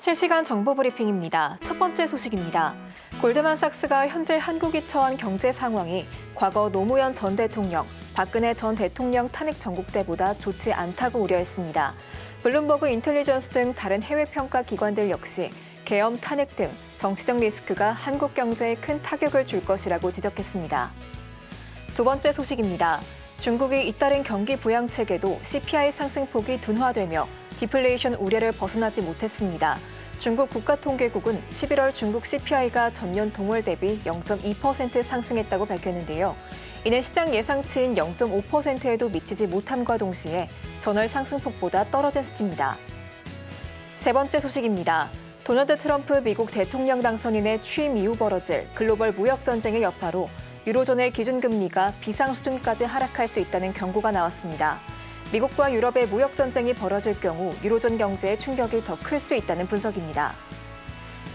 실시간 정보 브리핑입니다. 첫 번째 소식입니다. 골드만삭스가 현재 한국이 처한 경제 상황이 과거 노무현 전 대통령, 박근혜 전 대통령 탄핵 전국 때보다 좋지 않다고 우려했습니다. 블룸버그 인텔리전스 등 다른 해외 평가 기관들 역시 계엄 탄핵 등 정치적 리스크가 한국 경제에 큰 타격을 줄 것이라고 지적했습니다. 두 번째 소식입니다. 중국이 잇따른 경기 부양책에도 CPI 상승폭이 둔화되며 디플레이션 우려를 벗어나지 못했습니다. 중국 국가통계국은 11월 중국 CPI가 전년 동월 대비 0.2% 상승했다고 밝혔는데요. 이는 시장 예상치인 0.5%에도 미치지 못함과 동시에 전월 상승폭보다 떨어진 수치입니다. 세 번째 소식입니다. 도널드 트럼프 미국 대통령 당선인의 취임 이후 벌어질 글로벌 무역 전쟁의 여파로 유로존의 기준금리가 비상 수준까지 하락할 수 있다는 경고가 나왔습니다. 미국과 유럽의 무역 전쟁이 벌어질 경우 유로존 경제에 충격이 더 클 수 있다는 분석입니다.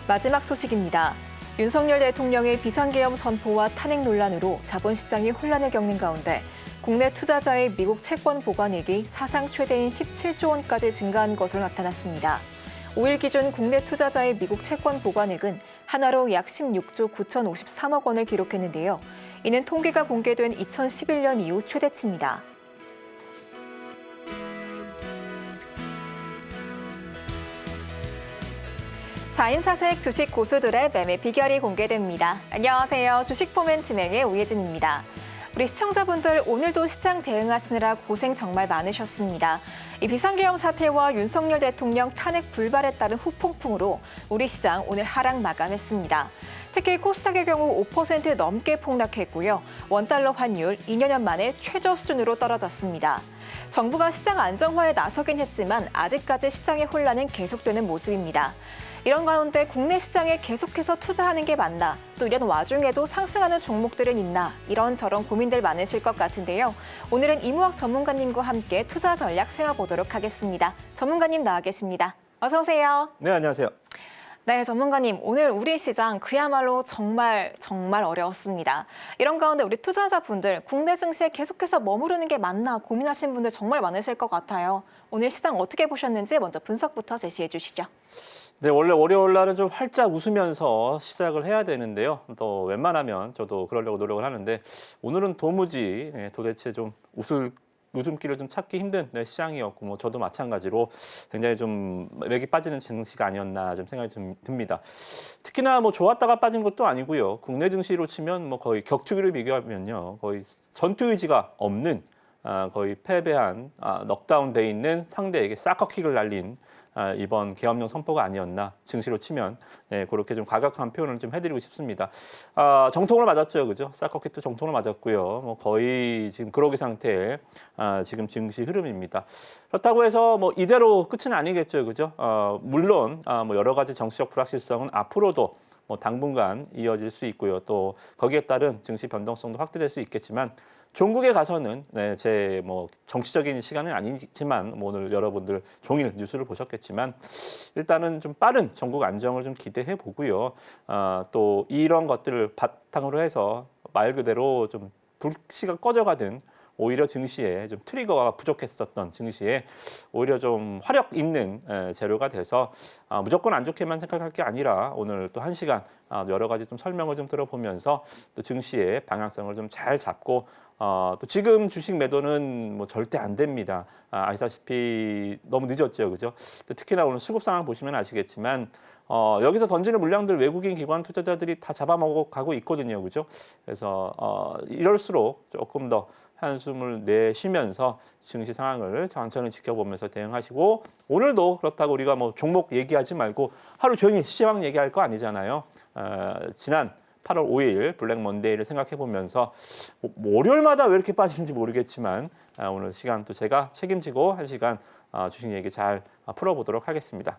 마지막 소식입니다. 윤석열 대통령의 비상계엄 선포와 탄핵 논란으로 자본시장이 혼란을 겪는 가운데 국내 투자자의 미국 채권 보관액이 사상 최대인 17조 원까지 증가한 것으로 나타났습니다. 5일 기준 국내 투자자의 미국 채권 보관액은 하나로 약 16조 9,053억 원을 기록했는데요. 이는 통계가 공개된 2011년 이후 최대치입니다. 사인사색 주식 고수들의 매매 비결이 공개됩니다. 안녕하세요. 주식포맨 진행의 오예진입니다. 우리 시청자분들 오늘도 시장 대응하시느라 고생 정말 많으셨습니다. 이 비상계엄 사태와 윤석열 대통령 탄핵 불발에 따른 후폭풍으로 우리 시장 오늘 하락 마감했습니다. 특히 코스닥의 경우 5% 넘게 폭락했고요. 원달러 환율 2년 만에 최저 수준으로 떨어졌습니다. 정부가 시장 안정화에 나서긴 했지만 아직까지 시장의 혼란은 계속되는 모습입니다. 이런 가운데 국내 시장에 계속해서 투자하는 게 맞나, 또 이런 와중에도 상승하는 종목들은 있나, 이런저런 고민들 많으실 것 같은데요. 오늘은 이무학 전문가님과 함께 투자 전략 세워보도록 하겠습니다. 전문가님 나와 계십니다. 어서 오세요. 네, 안녕하세요. 네, 전문가님. 오늘 우리 시장 그야말로 정말 어려웠습니다. 이런 가운데 우리 투자자분들 국내 증시에 계속해서 머무르는 게 맞나 고민하신 분들 정말 많으실 것 같아요. 오늘 시장 어떻게 보셨는지 먼저 분석부터 제시해 주시죠. 네, 원래 월요일 날은 좀 활짝 웃으면서 시작을 해야 되는데요. 또 웬만하면 저도 그러려고 노력을 하는데 오늘은 도무지 도대체 좀 웃음기를 좀 찾기 힘든 시장이었고 뭐 저도 마찬가지로 굉장히 좀 맥이 빠지는 증시가 아니었나 좀 생각이 좀 듭니다. 특히나 뭐 좋았다가 빠진 것도 아니고요. 국내 증시로 치면 뭐 거의 격투기를 비교하면요. 거의 전투 의지가 없는 거의 패배한 넉다운돼 있는 상대에게 사커킥을 날린 이번 계엄령 선포가 아니었나 증시로 치면 그렇게 좀 과격한 표현을 좀 해드리고 싶습니다. 정통을 맞았죠, 그죠? 사커킥도 정통을 맞았고요. 뭐 거의 지금 그러기 상태의 지금 증시 흐름입니다. 그렇다고 해서 뭐 이대로 끝은 아니겠죠, 그죠? 물론 뭐 여러 가지 정치적 불확실성은 앞으로도 뭐 당분간 이어질 수 있고요. 또 거기에 따른 증시 변동성도 확대될 수 있겠지만. 종국에 가서는 제 뭐 정치적인 시간은 아니지만 뭐 오늘 여러분들 종일 뉴스를 보셨겠지만 일단은 좀 빠른 전국 안정을 좀 기대해 보고요. 또 이런 것들을 바탕으로 해서 말 그대로 좀 불씨가 꺼져가든 오히려 증시에 좀 트리거가 부족했었던 증시에 오히려 좀 화력 있는 재료가 돼서 무조건 안 좋게만 생각할 게 아니라 오늘 또 1시간 여러 가지 좀 설명을 좀 들어보면서 또 증시의 방향성을 좀 잘 잡고 또 지금 주식 매도는 뭐 절대 안 됩니다. 아시다시피 너무 늦었죠, 그죠? 또 특히나 오늘 수급 상황 보시면 아시겠지만 여기서 던지는 물량들 외국인 기관 투자자들이 다 잡아먹어 가고 있거든요, 그죠? 그래서 이럴수록 조금 더 한숨을 내쉬면서 증시 상황을 천천히 지켜보면서 대응하시고 오늘도 그렇다고 우리가 뭐 종목 얘기하지 말고 하루 종일 시황 얘기할 거 아니잖아요. 지난 8월 5일 블랙 먼데이를 생각해 보면서 뭐 월요일마다 왜 이렇게 빠지는지 모르겠지만 오늘 시간 또 제가 책임지고 1시간 주식 얘기 잘 풀어보도록 하겠습니다.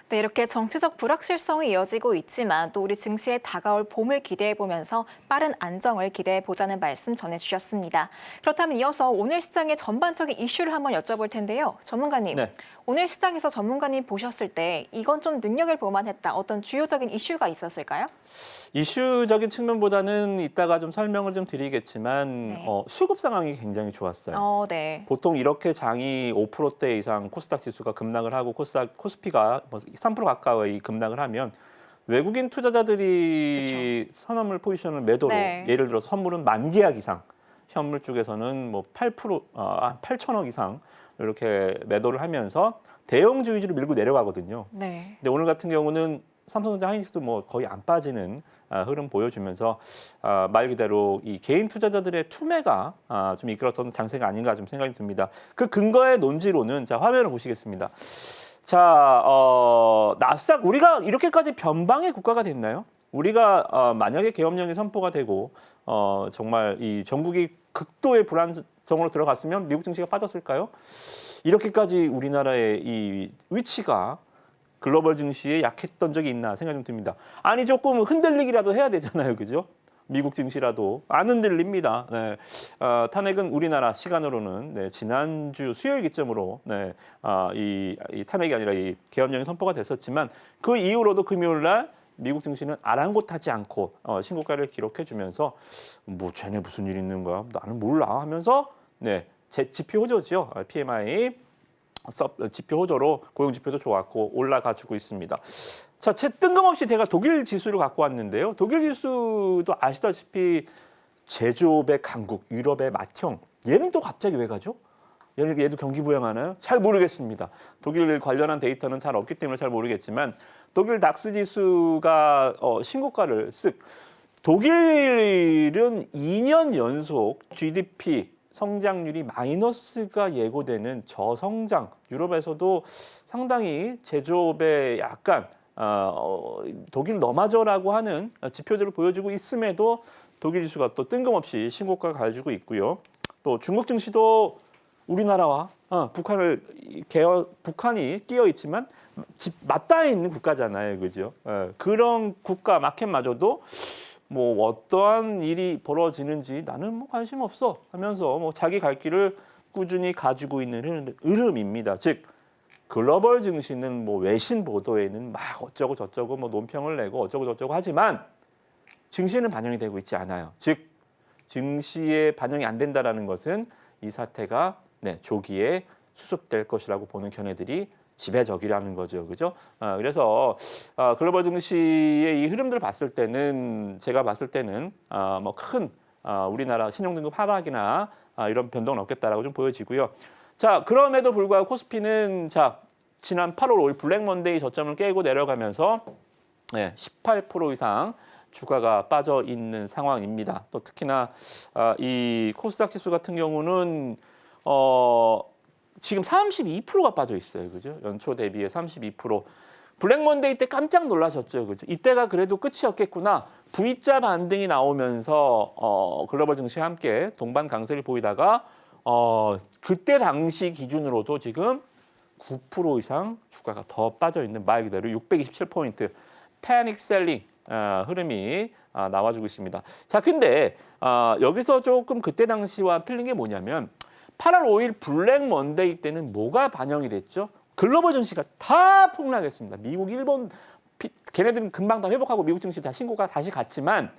네, 이렇게 정치적 불확실성이 이어지고 있지만 또 우리 증시에 다가올 봄을 기대해보면서 빠른 안정을 기대해보자는 말씀 전해주셨습니다. 그렇다면 이어서 오늘 시장의 전반적인 이슈를 한번 여쭤볼 텐데요. 전문가님, 네. 오늘 시장에서 전문가님 보셨을 때 이건 좀 눈여겨볼 만했다. 어떤 주요적인 이슈가 있었을까요? 이슈적인 측면보다는 이따가 좀 설명을 좀 드리겠지만 네. 수급 상황이 굉장히 좋았어요. 네. 보통 이렇게 장이 5%대 이상 코스닥 지수가 급락을 하고 코스피가 뭐 3% 가까이 급락을 하면 외국인 투자자들이 선물 포지션을 매도로 네. 예를 들어서 선물은 10,000계약 이상, 현물 쪽에서는 뭐 8천억 이상 이렇게 매도를 하면서 대형주 위주로 밀고 내려가거든요. 네. 근데 오늘 같은 경우는 삼성전자 하이닉스도 뭐 거의 안 빠지는 흐름 보여주면서 말 그대로 이 개인 투자자들의 투매가 좀 이끌었던 장세가 아닌가 좀 생각이 듭니다. 그 근거의 논지로는 자 화면을 보시겠습니다. 자 나스닥 우리가 이렇게까지 변방의 국가가 됐나요? 우리가 만약에 계엄령이 선포가 되고 정말 이 전국이 극도의 불안정으로 들어갔으면 미국 증시가 빠졌을까요? 이렇게까지 우리나라의 이 위치가 글로벌 증시에 약했던 적이 있나 생각이 좀 듭니다. 아니 조금 흔들리기라도 해야 되잖아요, 그죠? 미국 증시라도 안 흔들립니다. 네. 탄핵은 우리나라 시간으로는 네, 지난주 수요일 기점으로 네, 이 탄핵이 아니라 이 계엄령이 선포가 됐었지만 그 이후로도 금요일 날 미국 증시는 아랑곳하지 않고 신고가를 기록해주면서 뭐 쟤네 무슨 일 있는 거야? 나는 몰라 하면서 네, 제 지표 호조죠. PMI 지표 호조로 고용 지표도 좋았고 올라가지고 있습니다. 자, 뜬금없이 제가 독일 지수를 갖고 왔는데요. 독일 지수도 아시다시피 제조업의 강국, 유럽의 맏형. 얘는 또 갑자기 왜 가죠? 얘도 경기 부양하나요? 잘 모르겠습니다. 독일 관련한 데이터는 잘 없기 때문에 잘 모르겠지만 독일 닥스 지수가 신고가를 독일은 2년 연속 GDP 성장률이 마이너스가 예고되는 저성장, 유럽에서도 상당히 제조업에 약간 독일 너마저라고 하는 지표들을 보여주고 있음에도 독일 지수가 또 뜬금없이 신고가 가지고 있고요. 또 중국 증시도 우리나라와 북한이 끼어 있지만 맞닿아 있는 국가잖아요, 그죠? 그런 국가 마켓마저도 뭐 어떠한 일이 벌어지는지 나는 뭐 관심 없어 하면서 뭐 자기 갈 길을 꾸준히 가지고 있는 흐름입니다. 즉 글로벌 증시는 뭐 외신 보도에는 막 어쩌고 저쩌고 뭐 논평을 내고 어쩌고 저쩌고 하지만 증시는 반영이 되고 있지 않아요. 즉 증시에 반영이 안 된다라는 것은 이 사태가 조기에 수습될 것이라고 보는 견해들이 지배적이라는 거죠, 그죠? 그래서 글로벌 증시의 이 흐름들을 봤을 때는 제가 봤을 때는 뭐 큰 우리나라 신용등급 하락이나 이런 변동은 없겠다라고 좀 보여지고요. 자, 그럼에도 불구하고 코스피는 지난 8월 5일 블랙 먼데이 저점을 깨고 내려가면서 18% 이상 주가가 빠져 있는 상황입니다. 또 특히나 이 코스닥 지수 같은 경우는 지금 32%가 빠져 있어요. 그죠? 연초 대비해 32%. 블랙 먼데이 때 깜짝 놀라셨죠. 그죠? 이때가 그래도 끝이었겠구나. V자 반등이 나오면서 글로벌 증시와 함께 동반 강세를 보이다가 그때 당시 기준으로도 지금 9% 이상 주가가 더 빠져 있는 말 그대로 627포인트 패닉 셀링 흐름이 나와주고 있습니다. 자, 근데 여기서 조금 그때 당시와 틀린 게 뭐냐면 8월 5일 블랙 먼데이 때는 뭐가 반영이 됐죠? 글로벌 증시가 다 폭락했습니다. 미국, 일본, 걔네들은 금방 다 회복하고 미국 증시 다 신고가 다시 갔지만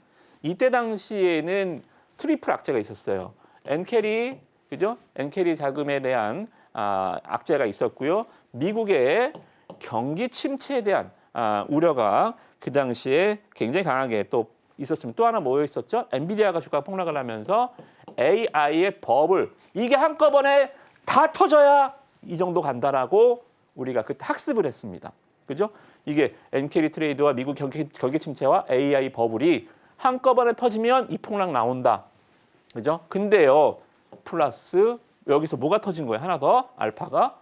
이때 당시에는 트리플 악재가 있었어요. 엔캐리, 그죠? 엔캐리 자금에 대한 악재가 있었고요. 미국의 경기 침체에 대한 우려가 그 당시에 굉장히 강하게 또 있었으면 또 하나 뭐여 있었죠? 엔비디아가 주가 폭락을 하면서 AI의 버블 이게 한꺼번에 다 터져야 이 정도 간다라고 우리가 그때 학습을 했습니다. 그죠? 이게 엔캐리 트레이드와 미국 경기 침체와 AI 버블이 한꺼번에 터지면 이 폭락 나온다. 그죠? 근데요. 플러스 여기서 뭐가 터진 거예요? 하나 더 알파가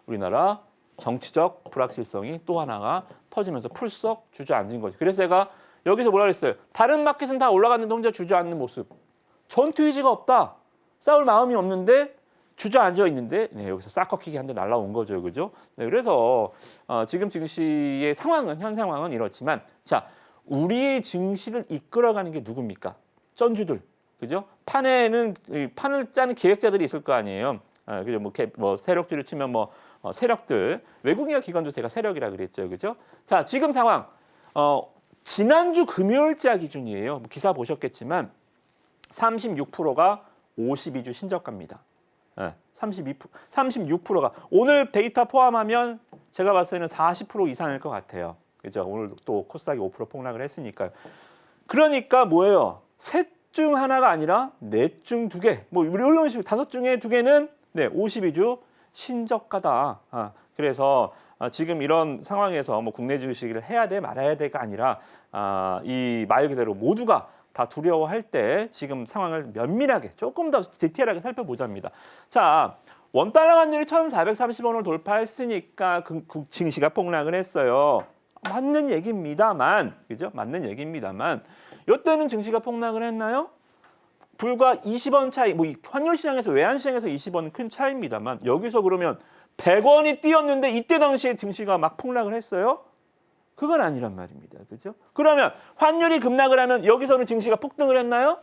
우리나라 정치적 불확실성이 또 하나가 터지면서 풀썩 주저앉은 거죠. 그래서 제가 여기서 뭐라 그랬어요? 다른 마켓은 다 올라갔는데 혼자 주저앉는 모습. 전투 의지가 없다. 싸울 마음이 없는데 주저앉아 있는데 여기서 싹 꺾이게 한 대 날라온 거죠. 그죠? 그래서 지금 증시의 상황은 현 상황은 이렇지만 자, 우리의 증시를 이끌어가는 게 누굽니까? 쩐주들. 그죠? 판을 짜는 기획자들이 있을 거 아니에요. 그죠? 뭐 세력주를 치면 세력들, 외국인과 기관도 제가 세력이라 그랬죠, 그죠? 자, 지금 상황, 지난주 금요일자 기준이에요. 뭐 기사 보셨겠지만 36%가 52주 신저가입니다. 네, 36%가 오늘 데이터 포함하면 제가 봤을 때는 40% 이상일 것 같아요. 그죠? 오늘 또 코스닥이 5% 폭락을 했으니까요. 그러니까 뭐예요? 셋 중 하나가 아니라 넷 중 두 개, 뭐 이런 식으로 다섯 중에 두 개는 52주 신저가다. 그래서 지금 이런 상황에서 뭐 국내 주식을 해야 돼 말아야 돼가 아니라 이 말 그대로 모두가 다 두려워할 때 지금 상황을 면밀하게 조금 더 디테일하게 살펴보자입니다. 자, 원달러 환율이 1,430원을 돌파했으니까 증시가 폭락을 했어요. 맞는 얘기입니다만, 그죠? 맞는 얘기입니다만, 이때는 증시가 폭락을 했나요? 불과 20원 차이, 뭐 환율 시장에서 외환 시장에서 20원 큰 차이입니다만 여기서 그러면 100원이 뛰었는데 이때 당시에 증시가 막 폭락을 했어요? 그건 아니란 말입니다. 그죠? 그러면 환율이 급락을 하면 여기서는 증시가 폭등을 했나요?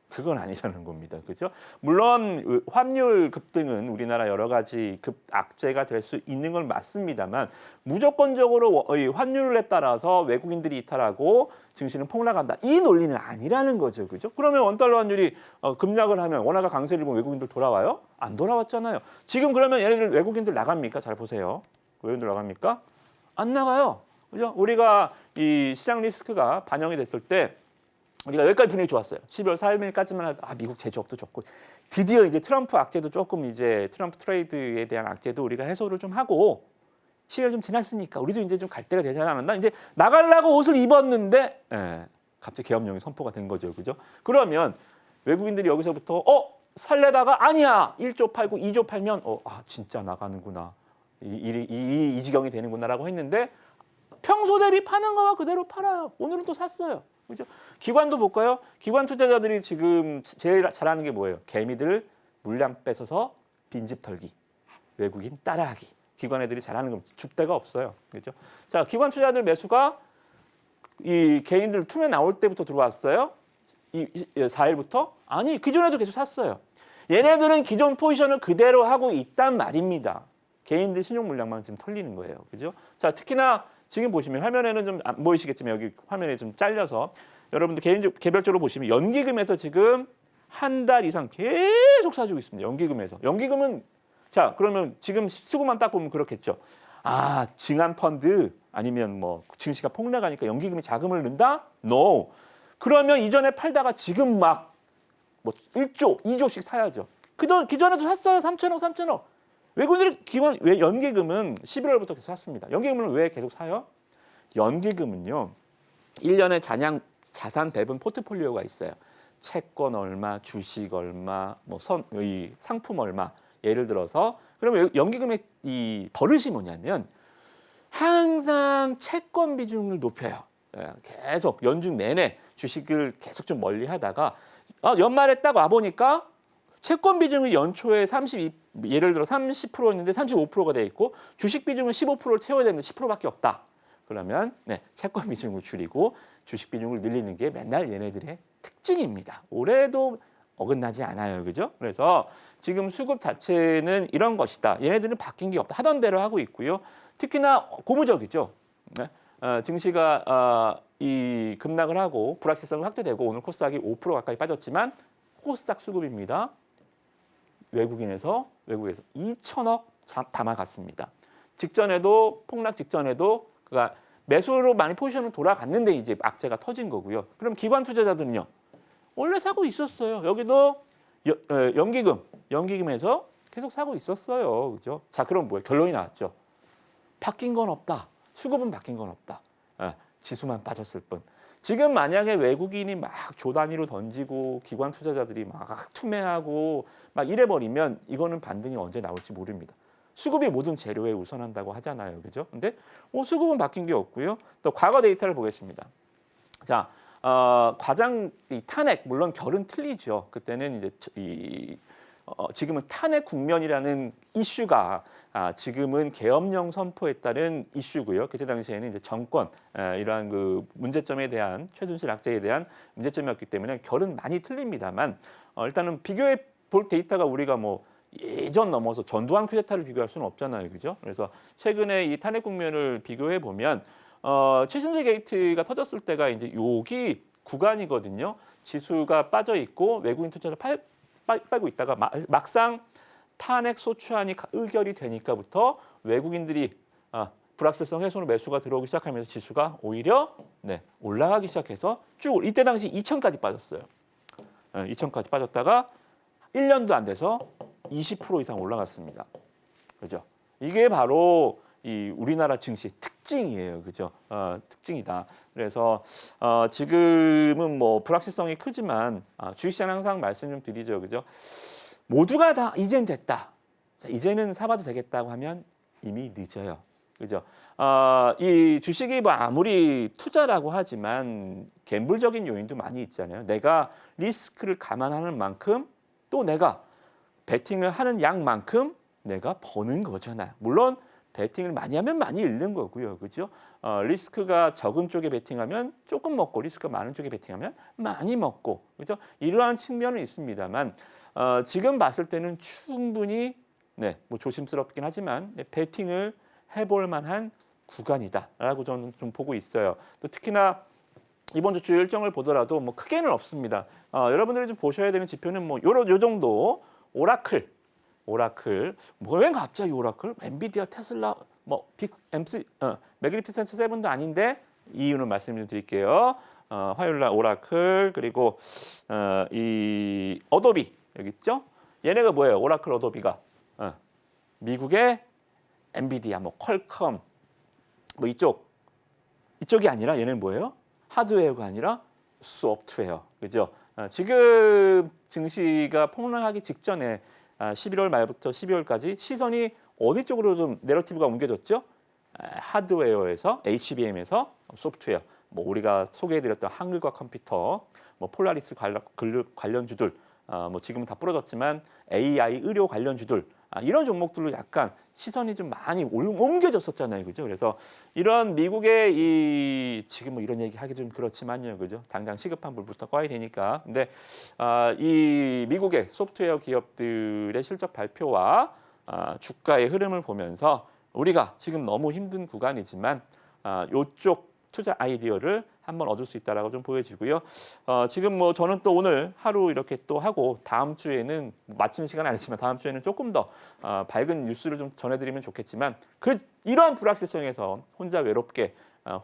그건 아니라는 겁니다. 그죠? 물론 환율 급등은 우리나라 여러 가지 악재가 될 수 있는 건 맞습니다만 무조건적으로 환율에 따라서 외국인들이 이탈하고 증시는 폭락한다. 이 논리는 아니라는 거죠. 그죠? 그러면 원달러 환율이 급락을 하면 원화가 강세를 보면 외국인들 돌아와요? 안 돌아왔잖아요. 지금 그러면 얘네들 외국인들 나갑니까? 잘 보세요. 외국인들 나갑니까? 안 나가요. 그죠? 우리가 이 시장 리스크가 반영이 됐을 때 우리가 여기까지 분위기 좋았어요. 12월 4일까지만 해도 미국 제조업도 좋고 드디어 이제 트럼프 악재도 조금 이제 트럼프 트레이드에 대한 악재도 우리가 해소를 좀 하고 시간이 좀 지났으니까 우리도 이제 좀 갈 때가 되지 않았나? 이제 나가려고 옷을 입었는데 갑자기 계엄령이 선포가 된 거죠. 그죠? 그러면 외국인들이 여기서부터 살려다가 아니야. 1조 팔고 2조 팔면 진짜 나가는구나. 이 지경이 되는구나라고 했는데 평소 대비 파는 거와 그대로 팔아요. 오늘은 또 샀어요. 그죠? 기관도 볼까요? 기관 투자자들이 지금 제일 잘하는 게 뭐예요? 개미들 물량 뺏어서 빈집 털기, 외국인 따라하기. 기관 애들이 잘하는 건 줏대가 없어요. 그죠? 자, 기관 투자자들 매수가 이 개인들 투매 나올 때부터 들어왔어요. 4일부터? 아니, 기존에도 계속 샀어요. 얘네들은 기존 포지션을 그대로 하고 있단 말입니다. 개인들 신용 물량만 지금 털리는 거예요. 그죠? 자, 특히나 지금 보시면 화면에는 좀 안 보이시겠지만 여기 화면에 좀 잘려서 여러분들 개별적으로 보시면 연기금에서 지금 한 달 이상 계속 사주고 있습니다. 연기금에서. 연기금은 자, 그러면 지금 수급만 딱 보면 그렇겠죠. 증한 펀드 아니면 뭐 증시가 폭락하니까 연기금이 자금을 넣는다? No. 그러면 이전에 팔다가 지금 막 뭐 1조, 2조씩 사야죠. 기존에도 샀어요. 3천억. 외국인들이 연기금은 11월부터 계속 샀습니다. 연기금은 왜 계속 사요? 연기금은요. 1년에 자산 배분 포트폴리오가 있어요. 채권 얼마, 주식 얼마, 뭐 상품 얼마. 예를 들어서 그러면 연기금의 이 버릇이 뭐냐면 항상 채권 비중을 높여요. 계속 연중 내내 주식을 계속 좀 멀리 하다가 연말에 딱 와보니까 채권 비중이 연초에 예를 들어 30%였는데 35%가 돼 있고 주식 비중은 15%를 채워야 되는데 10%밖에 없다. 그러면 채권 비중을 줄이고 주식 비중을 늘리는 게 맨날 얘네들의 특징입니다. 올해도 어긋나지 않아요. 그죠? 그래서 지금 수급 자체는 이런 것이다. 얘네들은 바뀐 게 없다. 하던 대로 하고 있고요. 특히나 고무적이죠. 증시가 이 급락을 하고 불확실성이 확대되고 오늘 코스닥이 5% 가까이 빠졌지만 코스닥 수급입니다. 외국에서 2천억 담아갔습니다. 폭락 직전에도 그가 매수로 많이 포지션을 돌아갔는데 이제 악재가 터진 거고요. 그럼 기관 투자자들은요. 원래 사고 있었어요. 여기도 연기금에서 계속 사고 있었어요. 그죠? 자, 그럼 뭐예요? 결론이 나왔죠. 바뀐 건 없다. 수급은 바뀐 건 없다. 지수만 빠졌을 뿐. 지금 만약에 외국인이 막 조 단위로 던지고 기관 투자자들이 막 투매하고 막 이래버리면 이거는 반등이 언제 나올지 모릅니다. 수급이 모든 재료에 우선한다고 하잖아요. 그죠? 근데 수급은 바뀐 게 없고요. 또 과거 데이터를 보겠습니다. 자, 이 탄핵 물론 결은 틀리죠. 그때는 이제 지금은 탄핵 국면이라는 이슈가 지금은 계엄령 선포에 따른 이슈고요. 그때 당시에는 이제 정권 이러한 그 문제점에 대한 최순실 악재에 대한 문제점이었기 때문에 결은 많이 틀립니다만 일단은 비교해 볼 데이터가 우리가 뭐 예전 넘어서 전두환 쿠데타를 비교할 수는 없잖아요, 그죠? 그래서 최근에 이 탄핵 국면을 비교해 보면 최순실 게이트가 터졌을 때가 이제 여기 구간이거든요. 지수가 빠져 있고 외국인 투자를 빨고 있다가 막상 탄핵 소추안이 의결이 되니까부터 외국인들이 불확실성 훼손으로 매수가 들어오기 시작하면서 지수가 오히려 올라가기 시작해서 쭉 이때 당시 2천까지 빠졌어요. 2천까지 빠졌다가 1년도 안 돼서 20% 이상 올라갔습니다. 그죠? 이게 바로 이 우리나라 증시 특징이에요. 그죠? 특징이다. 그래서 지금은 뭐 불확실성이 크지만 주식시장 항상 말씀 좀 드리죠. 그죠? 모두가 다 이젠 됐다. 자, 이제는 사봐도 되겠다고 하면 이미 늦어요. 그죠? 이 주식이 뭐 아무리 투자라고 하지만 갬블적인 요인도 많이 있잖아요. 내가 리스크를 감안하는 만큼 또 내가 베팅을 하는 양만큼 내가 버는 거잖아요. 물론 베팅을 많이 하면 많이 잃는 거고요. 그죠? 리스크가 적은 쪽에 베팅하면 조금 먹고 리스크가 많은 쪽에 베팅하면 많이 먹고. 그죠? 이러한 측면은 있습니다만 지금 봤을 때는 충분히 뭐 조심스럽긴 하지만 베팅을 해볼 만한 구간이다라고 저는 좀 보고 있어요. 또 특히나 이번 주 주요 일정을 보더라도 뭐 크게는 없습니다. 여러분들이 좀 보셔야 되는 지표는 뭐 요 정도 오라클 왜 갑자기 오라클? 엔비디아, 테슬라, 뭐 빅 MC, 매그니피센트 세븐도 아닌데 이유는 말씀 좀 드릴게요. 화요일 날 오라클 그리고 이 어도비 여기 있죠? 얘네가 뭐예요? 오라클 어도비가 미국의 엔비디아, 뭐 퀄컴 뭐 이쪽이 아니라 얘는 뭐예요? 하드웨어가 아니라 소프트웨어. 그죠? 지금 증시가 폭락하기 직전에 11월 말부터 12월까지 시선이 어디 쪽으로 좀 내러티브가 옮겨졌죠? 하드웨어에서 HBM에서 소프트웨어. 뭐 우리가 소개해드렸던 한글과 컴퓨터, 뭐 폴라리스 관련주들, 뭐 지금은 다 부러졌지만 AI 의료 관련주들 이런 종목들로 약간 시선이 좀 많이 옮겨졌었잖아요, 그죠? 그래서 이런 미국의 이 지금 뭐 이런 얘기 하기 좀 그렇지만요, 그죠? 당장 시급한 불부터 꺼야 되니까. 근데 이 미국의 소프트웨어 기업들의 실적 발표와 주가의 흐름을 보면서 우리가 지금 너무 힘든 구간이지만 요쪽 투자 아이디어를 한번 얻을 수 있다라고 좀 보여지고요. 지금 뭐 저는 또 오늘 하루 이렇게 또 하고 다음 주에는 마치는 시간은 아니지만 다음 주에는 조금 더 밝은 뉴스를 좀 전해드리면 좋겠지만 이러한 불확실성에서 혼자 외롭게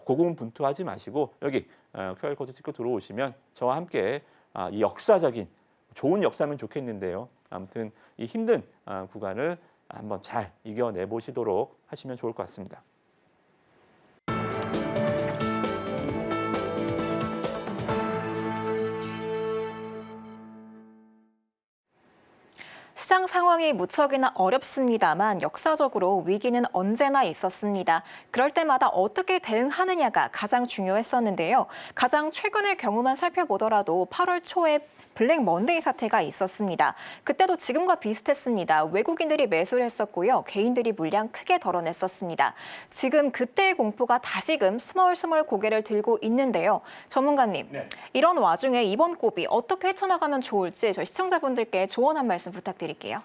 고군분투하지 마시고 여기 QR 코드 찍고 들어오시면 저와 함께 이 역사적인 좋은 역사면 좋겠는데요. 아무튼 이 힘든 구간을 한번 잘 이겨내 보시도록 하시면 좋을 것 같습니다. 시장 상황이 무척이나 어렵습니다만 역사적으로 위기는 언제나 있었습니다. 그럴 때마다 어떻게 대응하느냐가 가장 중요했었는데요. 가장 최근의 경우만 살펴보더라도 8월 초에 블랙 먼데이 사태가 있었습니다. 그때도 지금과 비슷했습니다. 외국인들이 매수를 했었고요. 개인들이 물량 크게 덜어냈었습니다. 지금 그때의 공포가 다시금 스멀스멀 고개를 들고 있는데요. 전문가님, 이런 와중에 이번 고비 어떻게 헤쳐나가면 좋을지 저희 시청자분들께 조언 한 말씀 부탁드릴게요.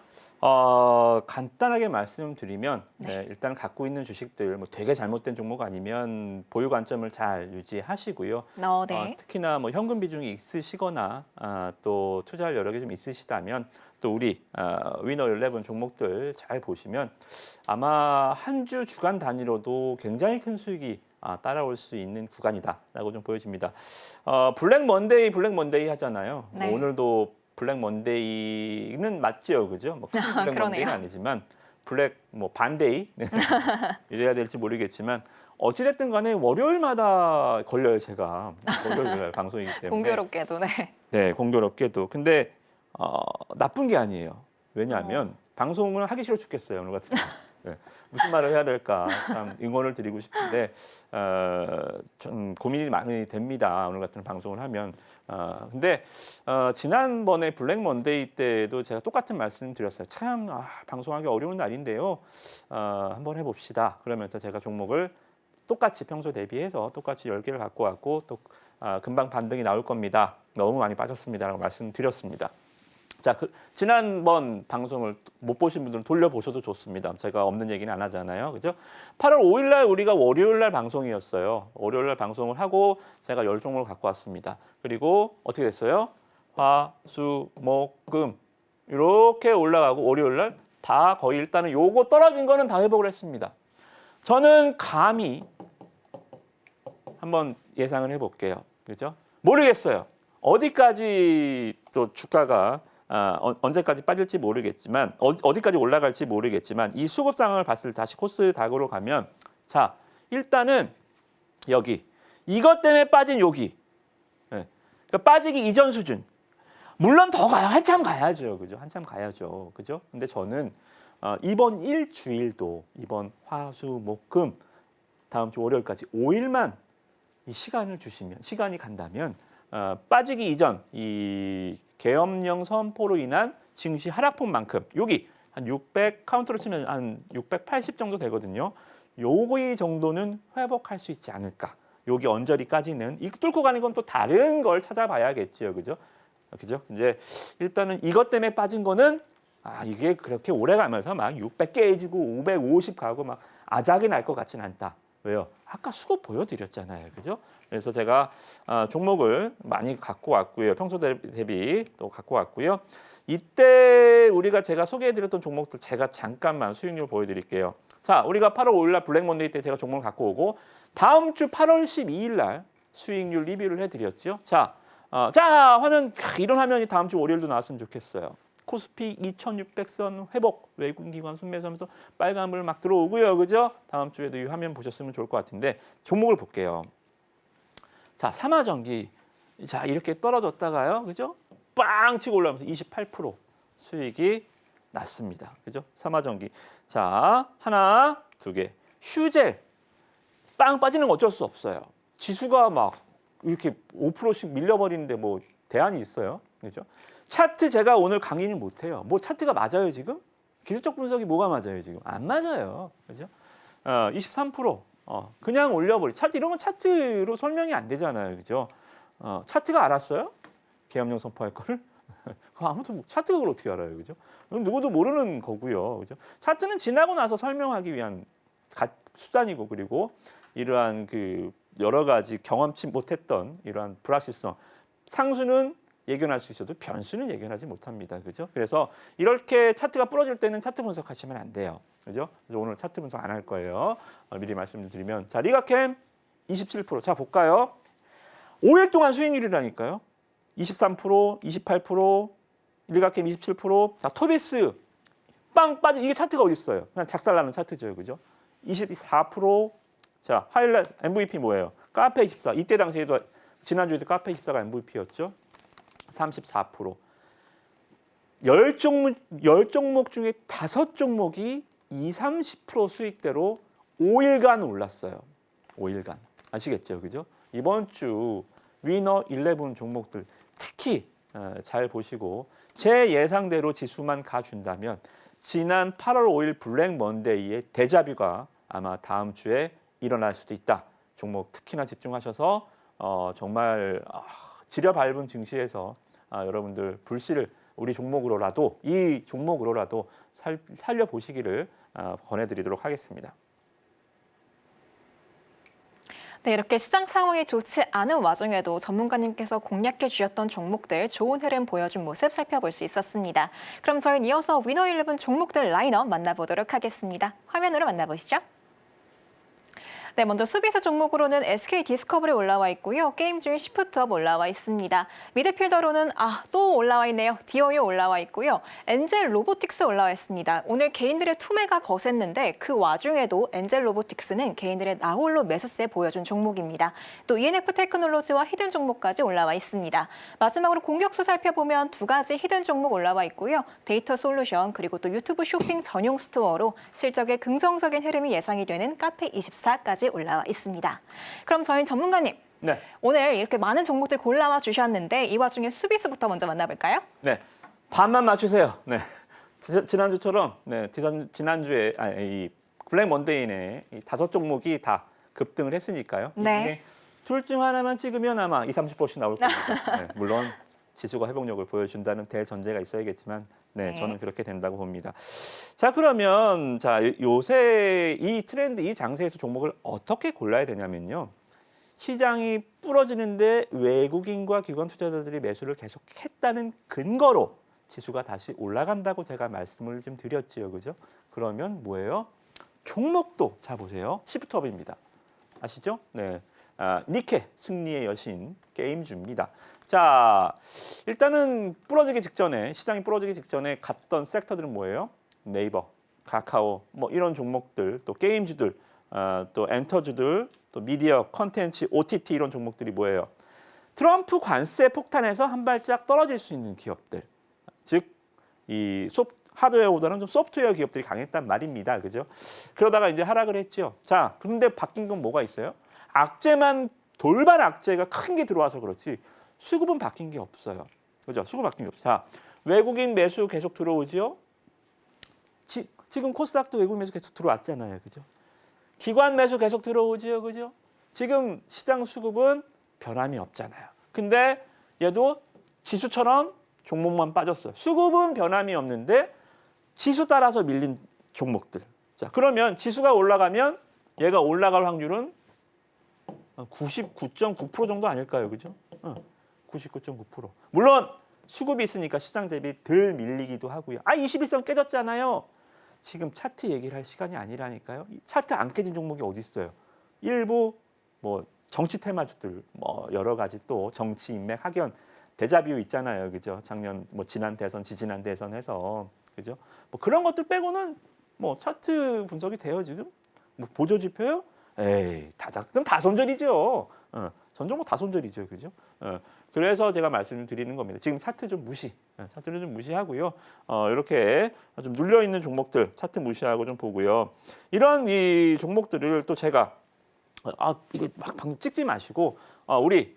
간단하게 말씀드리면 일단 갖고 있는 주식들 뭐 되게 잘못된 종목 아니면 보유 관점을 잘 유지하시고요. 특히나 뭐 현금 비중이 있으시거나 또 투자할 여력이 좀 있으시다면 또 우리 위너 11 종목들 잘 보시면 아마 한 주 주간 단위로도 굉장히 큰 수익이 따라올 수 있는 구간이다라고 좀 보여집니다. 블랙 먼데이 하잖아요. 뭐 오늘도 블랙 먼데이는 맞죠, 그죠? 뭐 큰 블랙 먼데이는 아니지만 블랙 뭐 반데이 이래야 될지 모르겠지만 어찌됐든 간에 월요일마다 걸려요, 제가 월요일 방송이기 때문에. 공교롭게도 네, 공교롭게도. 근데 나쁜 게 아니에요. 왜냐하면 방송을 하기 싫어 죽겠어요, 오늘 같은 날. 무슨 말을 해야 될까 참 응원을 드리고 싶은데 좀 고민이 많이 됩니다. 오늘 같은 방송을 하면. 근데 지난번에 블랙 먼데이 때도 제가 똑같은 말씀 드렸어요. 참 방송하기 어려운 날인데요. 한번 해봅시다. 그러면서 제가 종목을 똑같이 평소 대비해서 똑같이 10개를 갖고 왔고 또 금방 반등이 나올 겁니다. 너무 많이 빠졌습니다라고 말씀드렸습니다. 자, 지난번 방송을 못 보신 분들은 돌려보셔도 좋습니다. 제가 없는 얘기는 안 하잖아요. 그죠? 8월 5일 날 우리가 월요일 날 방송이었어요. 월요일 날 방송을 하고 제가 10종목을 갖고 왔습니다. 그리고 어떻게 됐어요? 화, 수, 목, 금 이렇게 올라가고 월요일 날 다 거의 일단은 요거 떨어진 거는 다 회복을 했습니다. 저는 감히 한번 예상을 해볼게요. 그죠? 모르겠어요. 어디까지 또 주가가 언제까지 빠질지 모르겠지만 어디까지 올라갈지 모르겠지만 이 수급 상황을 봤을 때 다시 코스닥으로 가면 자 일단은 여기 이것 때문에 빠진 여기 그러니까 빠지기 이전 수준 물론 더 가요. 한참 가야죠. 그죠? 한참 가야죠. 그죠? 근데 저는 이번 일주일도 이번 화, 수, 목, 금 다음 주 월요일까지 5일만 이 시간을 주시면 시간이 간다면 빠지기 이전 이 계엄령 선포로 인한 증시 하락폭만큼 여기 한 600 카운트로 치면 한 680 정도 되거든요. 요거 정도는 회복할 수 있지 않을까. 여기 언저리까지는 이 뚫고 가는 건 또 다른 걸 찾아봐야겠죠. 그죠? 그죠? 이제 일단은 이것 때문에 빠진 거는 이게 그렇게 오래 가면서 막 600 깨지고 550 가고 막 아작이 날 것 같진 않다. 왜요? 아까 수급 보여드렸잖아요. 그죠? 그래서 제가 종목을 많이 갖고 왔고요. 평소 대비 또 갖고 왔고요. 이때 제가 소개해드렸던 종목들 제가 잠깐만 수익률 보여드릴게요. 자, 우리가 8월 5일 날 블랙 먼데이 때 제가 종목을 갖고 오고 다음 주 8월 12일 날 수익률 리뷰를 해드렸죠. 자, 화면 이런 화면이 다음 주 월요일도 나왔으면 좋겠어요. 코스피 2600선 회복 외국기관 순매수하면서 빨간불 막 들어오고요. 그죠? 다음 주에도 이 화면 보셨으면 좋을 것 같은데 종목을 볼게요. 자, 삼화전기 자 이렇게 떨어졌다가요. 그죠? 빵 치고 올라오면서 28% 수익이 났습니다. 그죠? 삼화전기. 자, 하나, 두 개. 휴젤 빵 빠지는 거 어쩔 수 없어요. 지수가 막 이렇게 5%씩 밀려버리는데 뭐 대안이 있어요. 그죠? 차트 제가 오늘 강의는 못해요. 뭐 차트가 맞아요 지금? 기술적 분석이 뭐가 맞아요 지금? 안 맞아요. 그죠? 23% 그냥 올려버리. 차트 이런 건 차트로 설명이 안 되잖아요. 그죠? 차트가 알았어요? 계엄령 선포할 거를? 아무도 차트가 그걸 어떻게 알아요, 그죠? 누구도 모르는 거고요, 그죠? 차트는 지나고 나서 설명하기 위한 수단이고 그리고 이러한 그 여러 가지 경험치 못했던 이러한 불확실성 상수는 예견할 수 있어도 변수는 예견하지 못합니다, 그죠? 그래서 이렇게 차트가 부러질 때는 차트 분석하시면 안 돼요, 그죠? 그래서 오늘 차트 분석 안 할 거예요. 미리 말씀드리면 자 리가캠 27%. 자 볼까요? 5일 동안 수익률이라니까요. 23%, 28%, 일가캠 27%. 자, 토비스 빵 빠져. 이게 차트가 어디 있어요? 그냥 작살나는 차트죠, 그죠? 24%. 자, 하이라이트 MVP 뭐예요? 카페 24. 이때 당시에도 지난주에도 카페 24가 MVP였죠. 34%. 10종목 중에 5종목이 20-30% 수익대로 5일간 올랐어요. 5일간. 아시겠죠, 그죠? 이번 주 위너 11 종목들 특히 잘 보시고 제 예상대로 지수만 가준다면 지난 8월 5일 블랙 먼데이의 데자뷰가 아마 다음 주에 일어날 수도 있다. 종목 특히나 집중하셔서 정말 지려 밟은 증시에서 여러분들 불씨를 우리 종목으로라도 이 종목으로라도 살려보시기를 권해드리도록 하겠습니다. 네, 이렇게 시장 상황이 좋지 않은 와중에도 전문가님께서 공략해 주셨던 종목들 좋은 흐름 보여준 모습 살펴볼 수 있었습니다. 그럼 저희는 이어서 위너 11 종목들 라인업 만나보도록 하겠습니다. 화면으로 만나보시죠. 네, 먼저 수비수 종목으로는 SK 디스커버리 올라와 있고요. 게임 중 시프트업 올라와 있습니다. 미드필더로는 또 올라와 있네요. 디오유 올라와 있고요. 엔젤 로보틱스 올라와 있습니다. 오늘 개인들의 투매가 거셌는데 그 와중에도 엔젤 로보틱스는 개인들의 나홀로 매수세 보여준 종목입니다. 또 ENF 테크놀로지와 히든 종목까지 올라와 있습니다. 마지막으로 공격수 살펴보면 두 가지 히든 종목 올라와 있고요. 데이터 솔루션 그리고 또 유튜브 쇼핑 전용 스토어로 실적에 긍정적인 흐름이 예상이 되는 카페24까지 올라와 있습니다. 그럼 저희 전문가님, 네. 오늘 이렇게 많은 종목들 골라와 주셨는데 이 와중에 수비수부터 먼저 만나볼까요? 네, 반만 맞추세요. 네, 지난주처럼 지난주에 이 블랙 먼데이네 5종목이 다 급등을 했으니까요. 네. 둘 중 하나만 찍으면 아마 20-30%씩 나올 겁니다. 네, 물론 지수가 회복력을 보여준다는 대전제가 있어야겠지만 네, 네. 저는 그렇게 된다고 봅니다. 자, 그러면 자, 요새 이 트렌드, 이 장세에서 종목을 어떻게 골라야 되냐면요. 시장이 부러지는데 외국인과 기관 투자자들이 매수를 계속했다는 근거로 지수가 다시 올라간다고 제가 말씀을 좀 드렸지요. 그죠? 그러면 뭐예요? 종목도 자 보세요. 시프트업입니다. 아시죠? 네. 니케 승리의 여신 게임주입니다. 자, 일단은 부러지기 직전에 시장이 부러지기 직전에 갔던 섹터들은 뭐예요? 네이버, 카카오, 뭐 이런 종목들, 또 게임주들, 또 엔터주들, 또 미디어, 컨텐츠, OTT 이런 종목들이 뭐예요? 트럼프 관세 폭탄에서 한 발짝 떨어질 수 있는 기업들, 즉 이 하드웨어보다는 좀 소프트웨어 기업들이 강했단 말입니다. 그죠? 그러다가 이제 하락을 했죠. 자, 그런데 바뀐 건 뭐가 있어요? 악재만 돌발 악재가 큰 게 들어와서 그렇지 수급은 바뀐 게 없어요. 그죠? 수급 바뀐 게 없어요. 자, 외국인 매수 계속 들어오지요. 지금 코스닥도 외국인 매수 계속 들어왔잖아요. 그죠? 기관 매수 계속 들어오지요. 그죠? 지금 시장 수급은 변함이 없잖아요. 근데 얘도 지수처럼 종목만 빠졌어요. 수급은 변함이 없는데 지수 따라서 밀린 종목들. 자, 그러면 지수가 올라가면 얘가 올라갈 확률은 99.9% 정도 아닐까요? 그죠? 99.9%. 물론 수급이 있으니까 시장 대비 덜 밀리기도 하고요. 21선 깨졌잖아요. 지금 차트 얘기를 할 시간이 아니라니까요. 차트 안 깨진 종목이 어디 있어요? 일부 뭐 정치 테마주들, 뭐 여러 가지 또 정치 인맥 학연 데자뷰 있잖아요. 그죠? 작년 뭐 지난 대선, 지지난 대선 해서 그죠? 뭐 그런 것들 빼고는 뭐 차트 분석이 돼요, 지금? 뭐 보조 지표요? 에이, 그럼 다 손절이죠. 전 종목 다 손절이죠. 그죠? 그래서 제가 말씀을 드리는 겁니다. 지금 차트 좀 차트를 좀 무시하고요. 이렇게 좀 눌려 있는 종목들 차트 무시하고 좀 보고요. 이런 이 종목들을 또 제가 이거 막 방금 찍지 마시고 우리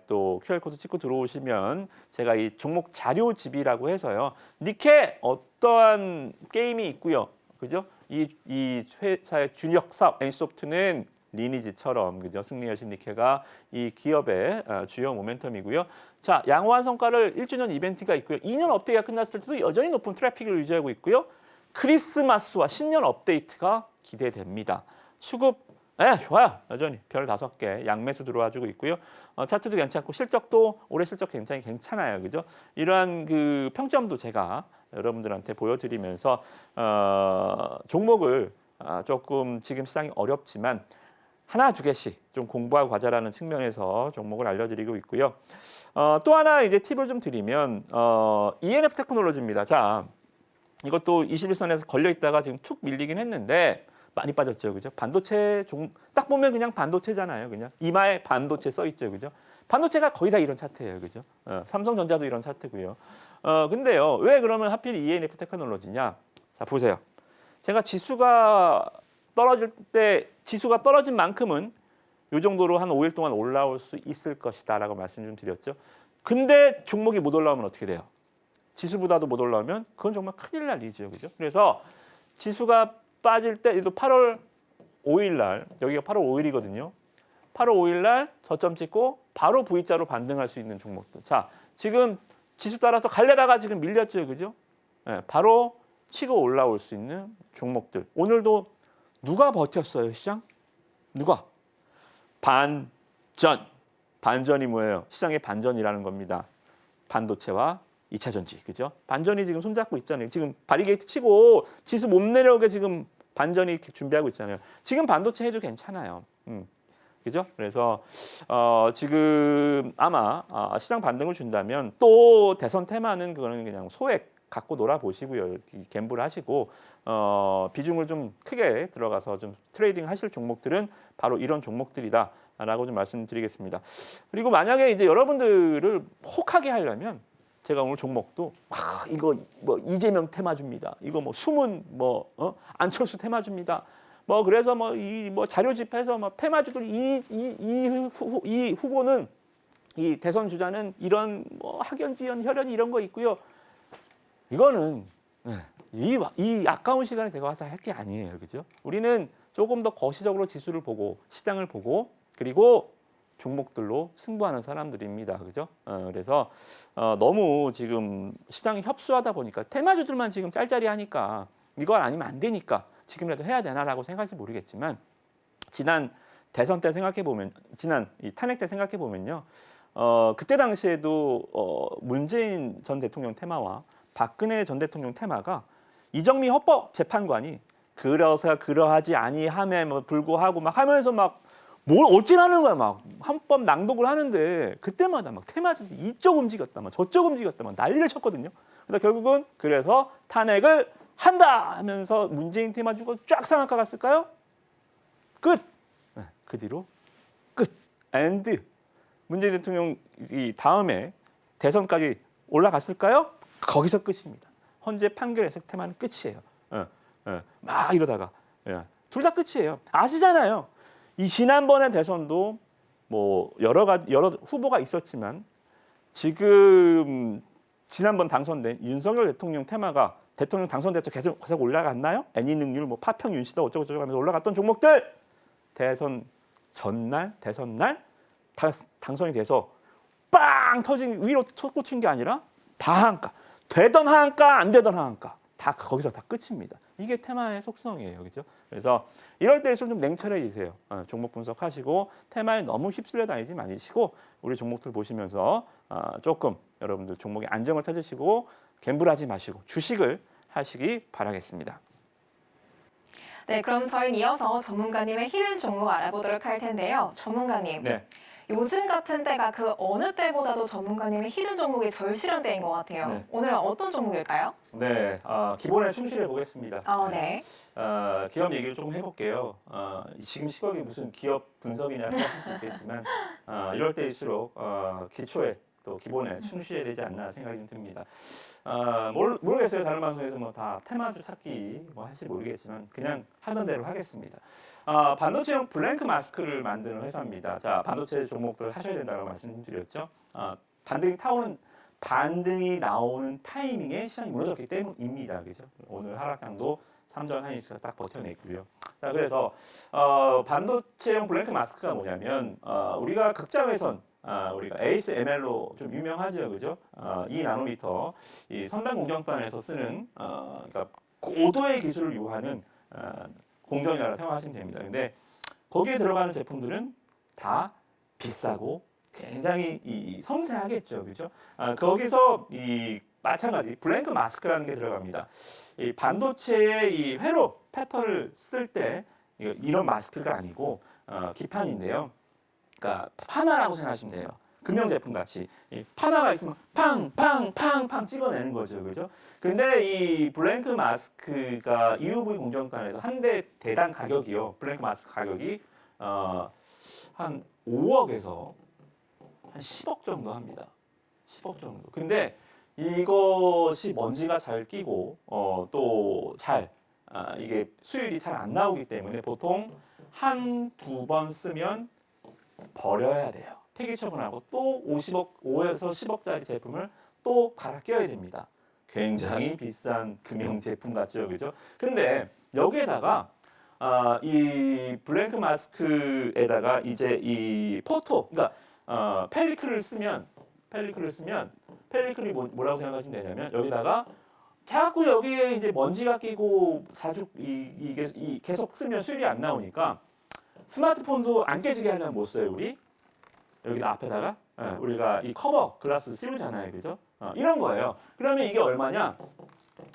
또 QR코드 찍고 들어오시면 제가 이 종목 자료집이라고 해서요. 니케 어떠한 게임이 있고요. 그죠? 이 회사의 주력 사업 N소프트는 리니지처럼 그죠? 승리의 여신 니케가 이 기업의 주요 모멘텀이고요. 자, 양호한 성과를 1주년 이벤트가 있고요. 2년 업데이트가 끝났을 때도 여전히 높은 트래픽을 유지하고 있고요. 크리스마스와 신년 업데이트가 기대됩니다. 수급 좋아요. 여전히 별 5개 양매수 들어와주고 있고요. 차트도 괜찮고 실적도 올해 실적 굉장히 괜찮아요. 그죠? 이러한 그 평점도 제가 여러분들한테 보여드리면서 종목을 조금 지금 시장이 어렵지만 하나 두 개씩 좀 공부하고 가자라는 측면에서 종목을 알려드리고 있고요. 또 하나 이제 팁을 좀 드리면 ENF 테크놀로지입니다. 자, 이것도 21선에서 걸려 있다가 지금 툭 밀리긴 했는데 많이 빠졌죠, 그죠? 반도체 딱 보면 그냥 반도체잖아요, 그냥 이마에 반도체 써 있죠, 그죠? 반도체가 거의 다 이런 차트예요, 그죠? 삼성전자도 이런 차트고요. 근데요, 왜 그러면 하필 ENF 테크놀로지냐? 자, 보세요. 제가 지수가 떨어진 만큼은 이 정도로 한 5일 동안 올라올 수 있을 것이다라고 말씀 좀 드렸죠. 근데 종목이 못 올라오면 어떻게 돼요? 지수보다도 못 올라오면 그건 정말 큰일 날 일이죠, 그죠? 그래서 지수가 빠질 때, 또 8월 5일 날, 여기가 8월 5일이거든요. 8월 5일 날 저점 찍고 바로 V자로 반등할 수 있는 종목들. 자, 지금 지수 따라서 갈려다가 지금 밀렸죠, 그죠? 바로 치고 올라올 수 있는 종목들. 오늘도 누가 버텼어요, 시장? 누가? 반전. 반전이 뭐예요? 시장의 반전이라는 겁니다. 반도체와 2차 전지, 그죠? 반전이 지금 손잡고 있잖아요. 지금 바리게이트 치고 지수 못 내려오게 지금 반전이 이렇게 준비하고 있잖아요. 지금 반도체 해도 괜찮아요. 그죠? 그래서 지금 아마 시장 반등을 준다면 또 대선 테마는 그거는 그냥 소액 갖고 놀아 보시고요. 갬블 하시고 비중을 좀 크게 들어가서 좀 트레이딩 하실 종목들은 바로 이런 종목들이다라고 좀 말씀드리겠습니다. 그리고 만약에 이제 여러분들을 혹하게 하려면 제가 오늘 종목도 이거 뭐 이재명 테마주입니다. 이거 뭐 숨은 뭐 안철수 테마주입니다. 뭐 그래서 뭐 이 뭐 자료집에서 뭐 테마주들 이 후보는 이 대선 주자는 이런 뭐 학연지연 혈연 이런 거 있고요. 이거는 이 아까운 시간에 제가 와서 할 게 아니에요, 그죠? 우리는 조금 더 거시적으로 지수를 보고 시장을 보고 그리고 종목들로 승부하는 사람들입니다. 그죠? 그래서 너무 지금 시장이 협소하다 보니까 테마주들만 지금 짤짤이하니까 이걸 아니면 안 되니까 지금이라도 해야 되나라고 생각할지 모르겠지만 지난 대선 때 생각해 보면 지난 이 탄핵 때 생각해 보면요. 그때 당시에도 문재인 전 대통령 테마와 박근혜 전 대통령 테마가 이정미 헌법재판관이 그러서 그러하지 아니함에 뭐 불구하고 막 하면서 막 뭘 어찌라는 거야 막 헌법 낭독을 하는데 그때마다 막 테마들이 이쪽 움직였다 막 저쪽 움직였다 막 난리를 쳤거든요. 그래서 결국은 그래서 탄핵을 한다 하면서 문재인 테마 주고 쫙 상한가 갔을까요? 끝. 그 뒤로 끝. 엔드. 문재인 대통령 이 다음에 대선까지 올라갔을까요? 거기서 끝입니다. 현재 판결 해석 테마는 끝이에요. 막 이러다가 둘 다 끝이에요. 아시잖아요. 이 지난번에 대선도 뭐 여러 후보가 있었지만 지금 지난번 당선된 윤석열 대통령 테마가 대통령 당선돼서 계속 올라갔나요? 애니 능률 뭐 파평 윤시다 어쩌고저쩌고 하면서 올라갔던 종목들 대선 전날 대선 날 당선이 돼서 빵 터진 위로 솟구친 게 아니라 다 하한가 되던 하한가 안 되던 하한가 다 거기서 다 끝입니다. 이게 테마의 속성이에요, 그렇죠? 그래서 이럴 때일수록 좀 냉철해지세요. 종목 분석하시고 테마에 너무 휩쓸려 다니지 마시고 우리 종목들 보시면서 조금 여러분들 종목의 안정을 찾으시고 갬블하지 마시고 주식을 하시기 바라겠습니다. 네, 그럼 저희는 이어서 전문가님의 히든 종목 알아보도록 할 텐데요. 전문가님, 네. 요즘 같은 때가 그 어느 때보다도 전문가님의 히든 종목이 절실한 때인 것 같아요. 네. 오늘은 어떤 종목일까요? 네, 기본에 충실해 보겠습니다. 네. 기업 얘기를 조금 해볼게요. 지금 시각이 무슨 기업 분석이냐 생각하실 수 있겠지만 이럴 때일수록 기초에 또 기본에 충실해야 되지 않나 생각이 좀 듭니다. 모르겠어요. 다른 방송에서 뭐 다 테마주 찾기 뭐 하실지 모르겠지만 그냥 하던 대로 하겠습니다. 반도체용 블랭크 마스크를 만드는 회사입니다. 자, 반도체 종목들 하셔야 된다고 말씀드렸죠. 반등이 나오는 타이밍에 시장이 무너졌기 때문입니다. 그죠? 오늘 하락장도 삼전 하이닉스가 딱 버텨냈고요. 자, 그래서 반도체용 블랭크 마스크가 뭐냐면 우리가 극자외선 우리가 ASML로 좀 유명하죠, 그죠? 2나노미터 이 선단 공정단에서 쓰는 그러니까 고도의 기술을 요하는 공정이라고 생각하시면 됩니다. 근데 거기에 들어가는 제품들은 다 비싸고 굉장히 섬세하겠죠, 그죠? 거기서 이 마찬가지 블랭크 마스크라는 게 들어갑니다. 이 반도체의 이 회로 패턴을 쓸 때 이런 마스크가 아니고 기판인데요. 그러니까 파나라고 생각하시면 돼요. 금형 제품 같이 파나가 있으면 팡팡팡팡 찍어내는 거죠, 그죠? 근데 이 블랭크 마스크가 EUV 공정단에서 한 대 대당 가격이요. 블랭크 마스크 가격이 한 5억에서 한 10억 정도 합니다. 10억 정도. 근데 이것이 먼지가 잘 끼고 또 잘 이게 수율이 잘 안 나오기 때문에 보통 한 두 번 쓰면 버려야 돼요. 폐기 처분하고 또 5에서 10억짜리 제품을 또 갈아 껴야 됩니다. 굉장히 비싼 금형 제품 같죠, 그죠? 근데 여기에다가 이 블랭크 마스크에다가 이제 이 그러니까 펠리클을 쓰면 펠리클이 뭐라고 생각하시면 되냐면 여기다가 자꾸 여기에 이제 먼지가 끼고 자주 이게 계속 쓰면 수율이 안 나오니까 스마트폰도 안 깨지게 하려면 뭐 써요, 우리? 여기 앞에다가 우리가 이 커버 글라스 씌우잖아요, 그죠? 이런 거예요. 그러면 이게 얼마냐?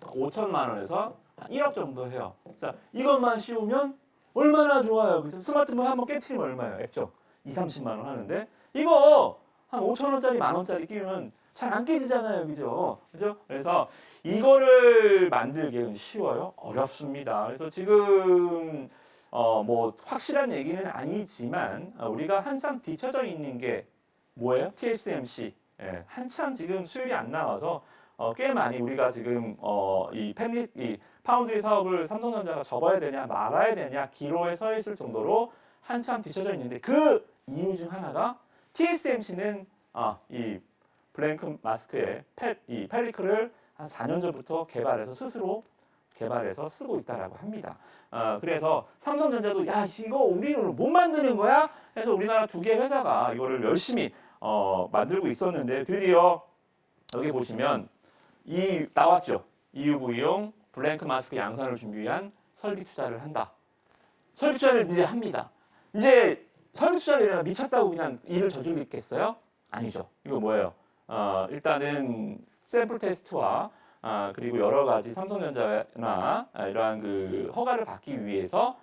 5천만 원에서 한 1억 정도 해요. 자, 이것만 씌우면 얼마나 좋아요, 그죠? 스마트폰 한번 깨트리면 얼마예요, 액정? 2~30만 원 하는데 이거 한 5천 원짜리, 만 원짜리 끼우면 잘 안 깨지잖아요, 그죠? 그죠? 그래서 이거를 만들기는 쉬워요? 어렵습니다. 그래서 지금 뭐 확실한 얘기는 아니지만 우리가 한참 뒤쳐져 있는 게 뭐예요? TSMC. 한참 지금 수율이 안 나와서 꽤 많이 우리가 지금 이 파운드리 사업을 삼성전자가 접어야 되냐 말아야 되냐 기로에 서 있을 정도로 한참 뒤쳐져 있는데 그 이유 중 하나가 TSMC는 이 블랭크 마스크의 이 펠리클을 한 4년 전부터 스스로 개발해서 쓰고 있다라고 합니다. 그래서 삼성전자도 야 이거 우리는 못 만드는 거야? 해서 우리나라 두 개 회사가 이거를 열심히 만들고 있었는데 드디어 여기 보시면 이 나왔죠. EUV용 블랭크 마스크 양산을 준비 위한 설비 투자를 한다. 설비 투자를 이제 합니다. 이제 설비 투자를 미쳤다고 그냥 일을 저질렀겠어요? 아니죠. 이거 뭐예요? 일단은 샘플 테스트와 그리고 여러 가지 삼성전자나 이러한 그 허가를 받기 위해서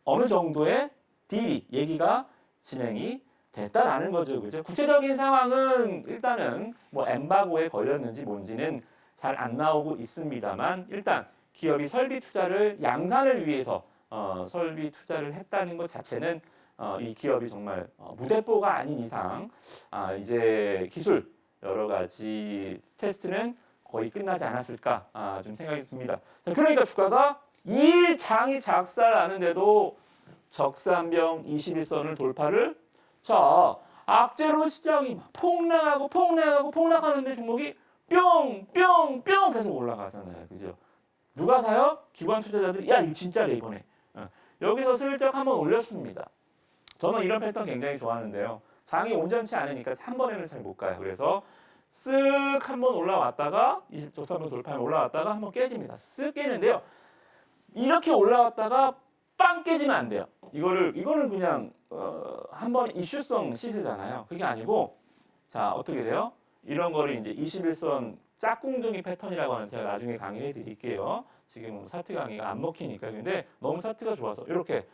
어느 정도의 딜이 얘기가 진행이 됐다라는 거죠, 그죠? 구체적인 상황은 일단은 뭐 엠바고에 걸렸는지 뭔지는 잘 안 나오고 있습니다만 일단 기업이 설비 투자를 양산을 위해서 설비 투자를 했다는 것 자체는 이 기업이 정말 무대뽀가 아닌 이상 이제 기술 여러 가지 테스트는 거의 끝나지 않았을까 좀 생각이 듭니다. 자, 그러니까 주가가 이 장이 작살나는데도 적산병 21선을 돌파를 자 악재로 시장이 폭락하는데 종목이 뿅뿅뿅 계속 올라가잖아요. 그죠? 누가 사요? 기관 투자자들이 야 이거 진짜래 이번에. 여기서 슬쩍 한번 올렸습니다. 저는 이런 패턴 굉장히 좋아하는데요. 장이 온전치 않으니까 한 번에는 잘 못 가요. 그래서 쓱 한번 올라왔다가 20조3번 돌파하면 올라왔다가 한번 깨집니다. 쓱 깨는데요. 이렇게 올라왔다가 빵 깨지면 안 돼요. 이거는 그냥 한번 이슈성 시세잖아요. 그게 아니고 자 어떻게 돼요? 이런 거를 이제 21선 짝꿍둥이 패턴이라고 하는 제가 나중에 강의해 드릴게요. 지금 차트 강의가 안 먹히니까. 근데 너무 차트가 좋아서 이렇게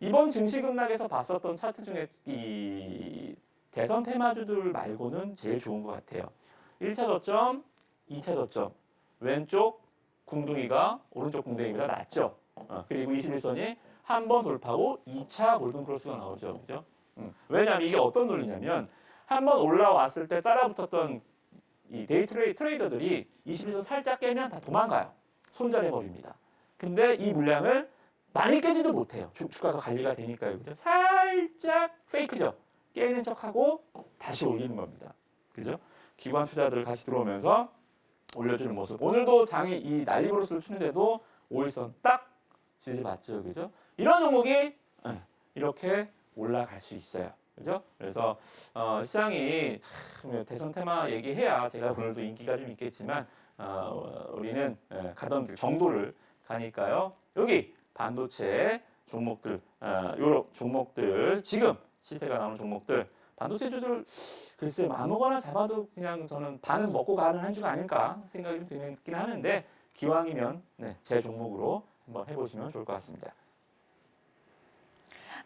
이번 증시 급락에서 봤었던 차트 중에 이 대선 테마주들 말고는 제일 좋은 것 같아요. 1차 저점, 2차 저점. 왼쪽 궁둥이가 오른쪽 궁둥이보다 낮죠. 그리고 21선이 한 번 돌파하고 2차 골든 크로스가 나오죠. 그죠? 왜냐하면 이게 어떤 논리냐면 한 번 올라왔을 때 따라붙었던 이 데이 트레이더들이 21선 살짝 깨면 다 도망가요. 손절해버립니다. 근데 이 물량을 많이 깨지도 못해요. 주가가 관리가 되니까요. 그죠? 살짝 페이크죠. 깨는 척하고 다시 올리는 겁니다. 그죠? 기관 투자들 같이 들어오면서 올려주는 모습. 오늘도 장이 이 난리브로스를 추는데도 5일선 딱 지지받죠. 그죠? 이런 종목이 이렇게 올라갈 수 있어요. 그죠? 그래서 시장이 참 대선 테마 얘기해야 제가 오늘도 인기가 좀 있겠지만 우리는 가던 길 정도를 가니까요. 여기 반도체 종목들, 요런 종목들 지금 시세가 나오는 종목들 반도체주들 글쎄 아무거나 잡아도 그냥 저는 반은 먹고 가는 한 주가 아닐까 생각이 들긴 하는데 기왕이면 제 종목으로 한번 해보시면 좋을 것 같습니다.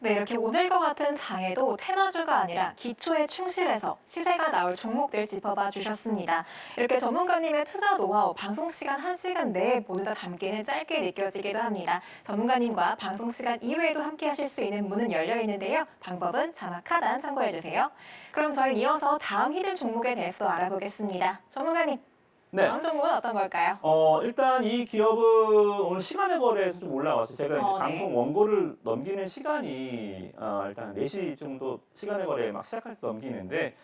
네, 이렇게 오늘과 같은 장에도 테마주가 아니라 기초에 충실해서 시세가 나올 종목들 짚어봐 주셨습니다. 이렇게 전문가님의 투자 노하우 방송 시간 1시간 내에 모두 다 담기는 짧게 느껴지기도 합니다. 전문가님과 방송 시간 이외에도 함께 하실 수 있는 문은 열려 있는데요. 방법은 자막 하단 참고해 주세요. 그럼 저희 이어서 다음 히든 종목에 대해서 알아보겠습니다. 전문가님, 다음 종목은 어떤 걸까요? 일단 이 기업은 오늘 시간의 거래에서 좀 올라왔어요. 제가 이제 방송 원고를 넘기는 시간이 일단 4시 정도 시간의 거래 막 시작할 때 넘기는데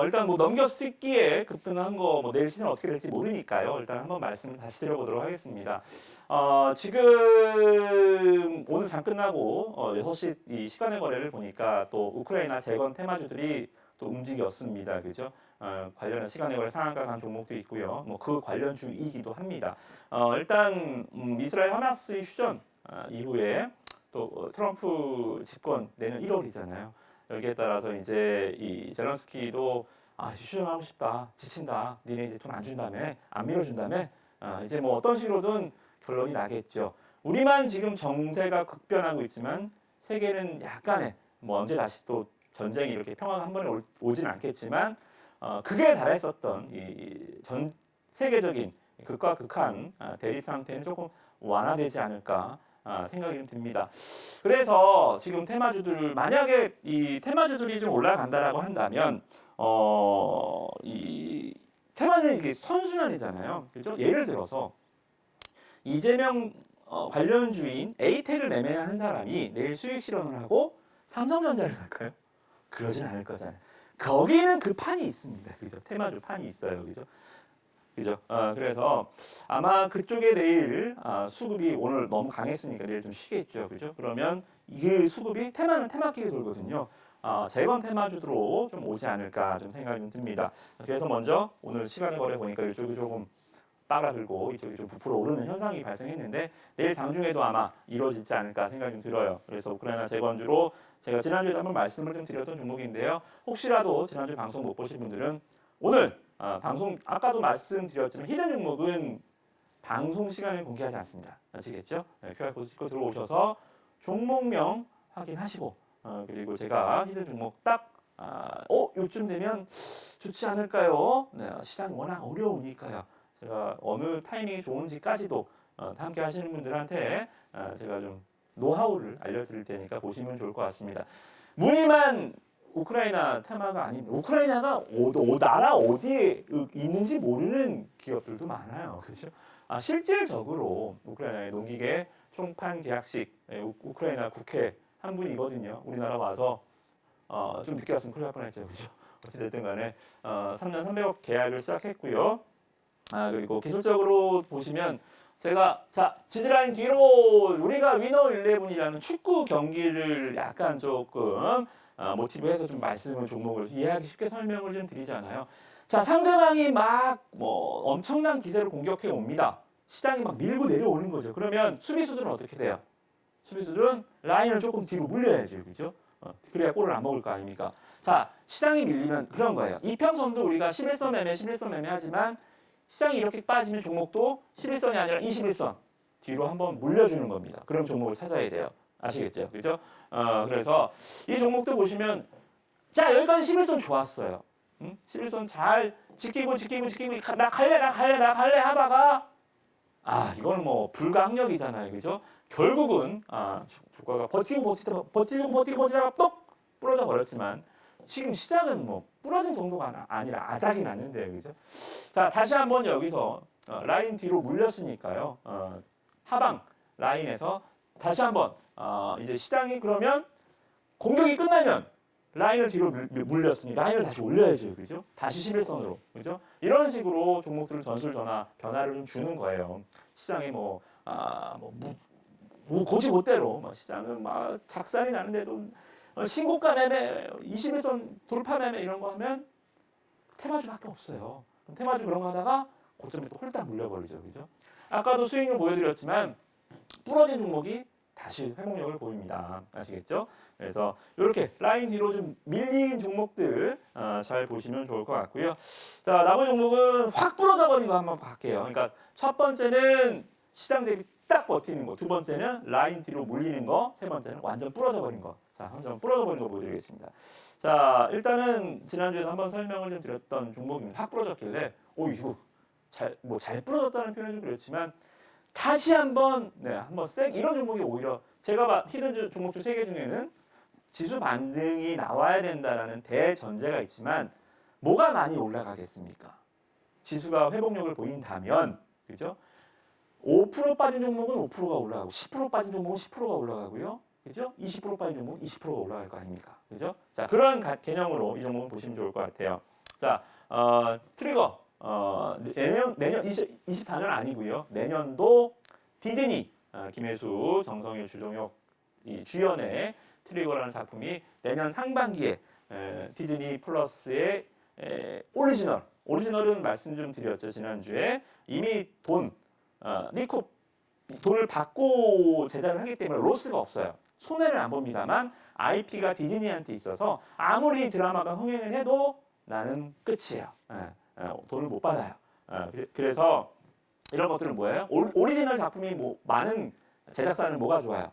일단 뭐 넘겼기에 급등한 거 뭐 내일 시세는 어떻게 될지 모르니까요. 일단 한번 말씀을 다시 드려보도록 하겠습니다. 지금 오늘 장 끝나고 6시 이 시간의 거래를 보니까 또 우크라이나 재건 테마주들이 또 움직였습니다. 그죠? 관련한 시간에 걸려 상한가 간 종목도 있고요. 뭐 그 관련주이기도 합니다. 일단 이스라엘 하마스 휴전 이후에 또 트럼프 집권 내년 1월이잖아요. 여기에 따라서 이제 이 제런스키도 휴전하고 싶다, 지친다, 니네 이제 돈 안 준다며, 안 밀어준다며, 이제 뭐 어떤 식으로든 결론이 나겠죠. 우리만 지금 정세가 극변하고 있지만 세계는 약간의 뭐 언제 다시 또 전쟁이 이렇게 평화가 한 번에 오지는 않겠지만 극에 달했었던 이 전 세계적인 극과 극한 대립 상태는 조금 완화되지 않을까 생각이 좀 듭니다. 그래서 지금 테마주들 만약에 이 테마주들이 좀 올라간다라고 한다면 이 테마주는 이게 선순환이잖아요. 그렇죠? 예를 들어서 이재명 관련주인 에이텍을 매매한 사람이 내일 수익 실현을 하고 삼성전자를 살까요? 그러진 않을 거잖아요. 거기는 그 판이 있습니다. 그죠? 테마주 판이 있어요. 그죠? 그죠? 그래서 아마 그쪽에 내일 수급이 오늘 너무 강했으니까 내일 좀 쉬겠죠. 그죠? 그러면 이 수급이 테마는 테마끼리 돌거든요. 재건 테마주로 좀 오지 않을까 좀 생각이 좀 듭니다. 그래서 먼저 오늘 시간을 걸어 보니까 이쪽이 조금 빠라들고 이쪽이 좀 부풀어 오르는 현상이 발생했는데 내일 장중에도 아마 이루어지지 않을까 생각이 좀 들어요. 그래서 우크라이나 재건주로 제가 지난주에도 한번 말씀을 좀 드렸던 종목인데요. 혹시라도 지난주 방송 못 보신 분들은 오늘 방송 아까도 말씀드렸지만 히든 종목은 방송 시간을 공개하지 않습니다. 아시겠죠? 네, QR코드 찍고 들어오셔서 종목명 확인하시고 그리고 제가 히든 종목 딱 요쯤 되면 좋지 않을까요? 네, 시장 워낙 어려우니까요. 제가 어느 타이밍이 좋은지까지도 함께 하시는 분들한테 제가 좀 노하우를 알려드릴 테니까 보시면 좋을 것 같습니다. 무늬만 우크라이나 테마가 아닙니다. 우크라이나가 나라 어디에 있는지 모르는 기업들도 많아요. 그렇죠? 실질적으로 우크라이나의 농기계 총판 계약식 우크라이나 국회 한 분이거든요. 우리나라 와서 좀 늦게 왔으면 큰일 날 뻔했죠. 그렇죠? 어찌됐든 간에 3년 300억 계약을 시작했고요. 그리고 기술적으로 보시면 제가 지지라인 뒤로 우리가 위너 11이라는 축구 경기를 약간 조금 모티브해서 좀 말씀을 종목을 이해하기 쉽게 설명을 좀 드리잖아요. 상대방이 막 뭐 엄청난 기세로 공격해 옵니다. 시장이 막 밀고 내려오는 거죠. 그러면 수비수들은 어떻게 돼요? 수비수들은 라인을 조금 뒤로 물려야죠. 그죠? 그래야 골을 안 먹을 거 아닙니까? 시장이 밀리면 그런 거예요. 이평선도 우리가 11선 매매 하지만 시장이 이렇게 빠지면 종목도 11선이 아니라 21선 뒤로 한번 물려주는 겁니다. 그럼 종목을 찾아야 돼요. 아시겠죠? 그죠? 그래서 이 종목도 보시면 여기까지 11선 좋았어요. 11선 잘 지키고 나 갈래 하다가 이거는 뭐 불가항력이잖아요. 그죠? 결국은 주가가 버티다가 똑 부러져 버렸지만 지금 시작은 뭐 부러진 정도가 아니라 아작이 났는데요. 그죠? 다시 한번 여기서 라인 뒤로 물렸으니까요. 하방 라인에서 다시 한번 이제 시장이 그러면 공격이 끝나면 라인을 뒤로 물렸으니 라인을 다시 올려야죠. 그죠? 다시 11선으로. 그죠? 이런 식으로 종목들을 전술 변화를 좀 주는 거예요. 시장이 고지고대로 시장은 막 작살이 나는데도 신고가 매매, 21선 돌파 매매 이런 거 하면 테마주밖에 없어요. 테마주 그런 거 하다가 고점에 또 홀딱 물려버리죠. 그죠? 아까도 수익률 보여드렸지만 부러진 종목이 다시 회복력을 보입니다. 아시겠죠? 그래서 이렇게 라인 뒤로 좀 밀린 종목들 잘 보시면 좋을 것 같고요. 나머지 종목은 확 부러져 버린 거 한번 볼게요. 그러니까 첫 번째는 시장 대비 딱 버티는 거, 두 번째는 라인 뒤로 물리는 거, 세 번째는 완전 부러져 버린 거. 한번 부러져 버린 거 보여드리겠습니다. 일단은 지난주에도 한번 설명을 좀 드렸던 종목입니다. 확 부러졌길래 이거 잘 부러졌다는 표현은 좀 그렇지만 다시 한번 이런 종목이 오히려 제가 히든 종목 중 3개 중에는 지수 반등이 나와야 된다라는 대전제가 있지만 뭐가 많이 올라가겠습니까? 지수가 회복력을 보인다면 그죠? 5% 빠진 종목은 5%가 올라가고 10% 빠진 종목은 10%가 올라가고요. 그죠? 20% 빠진 종목은 20%가 올라갈 거 아닙니까? 그죠? 그런 개념으로 이 종목을 보시면 좋을 것 같아요. 트리거 내년 24년 아니고요. 내년도 디즈니 김혜수, 정성일, 주종혁 이 주연의 트리거라는 작품이 내년 상반기에 디즈니 플러스의 오리지널은 말씀 좀 드렸죠. 지난주에 이미 돈을 받고 제작을 하기 때문에 로스가 없어요. 손해를 안 봅니다만 IP가 디즈니한테 있어서 아무리 드라마가 흥행을 해도 나는 끝이에요. 돈을 못 받아요. 그래서 이런 것들은 뭐예요? 오리지널 작품이 많은 제작사는 뭐가 좋아요?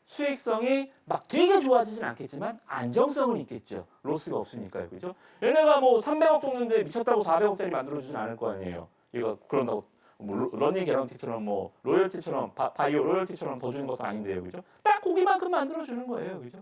수익성이 막 되게 좋아지진 않겠지만 안정성은 있겠죠. 로스가 없으니까요. 그죠? 얘네가 300억 정도인데 미쳤다고 400억짜리 만들어주진 않을 거 아니에요. 이거 그런다고 러닝 개런티처럼 로열티처럼 바이오 로열티처럼 더 주는 것도 아닌데요. 그죠? 딱 고기만큼 만들어주는 거예요. 그죠?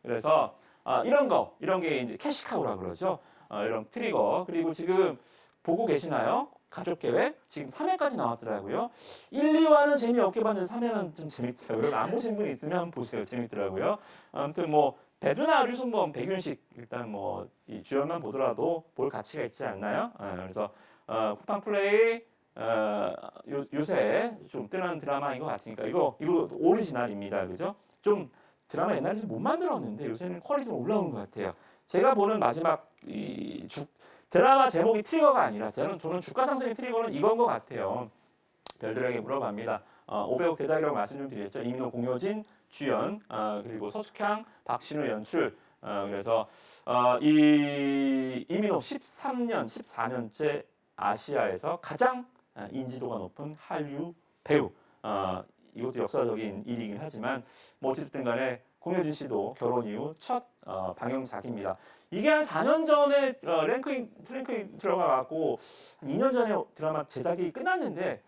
그래서 이런 게 이제 캐시카우라 그러죠. 이런 트리거. 그리고 지금 보고 계시나요? 가족 계획 지금 3회까지 나왔더라고요. 1, 2화는 재미없게 봤는데 3회는 좀 재밌더라고요. 안 보신 분 있으면 보세요. 재밌더라고요. 아무튼 배두나 류승범, 백윤식 일단 이 주연만 보더라도 볼 가치가 있지 않나요? 그래서 쿠팡 플레이 요새 좀 뜨는 드라마인 것 같으니까 이거 오리지널입니다. 그죠? 좀 드라마 옛날에 좀 못 만들었는데 요새는 퀄리티 좀 올라온 것 같아요. 제가 보는 마지막 드라마 제목이 트리거가 아니라 저는 주가 상승의 트리거는 이건 것 같아요. 별들에게 물어봅니다. 500억 대작이라고 말씀 좀 드렸죠. 이민호, 공효진 주연, 그리고 서숙향, 박신우 연출. 그래서 이 이민호 13년, 14년째 아시아에서 가장 인지도가 높은 한류 배우. 이것도 역사적인 일이긴 하지만 뭐 어쨌든 간에 공효진 씨도 결혼 이후 첫 방영작입니다. 이게 한 4년 전에 랭크인 들어가고 2년 전에 드라마 제작이 끝났는데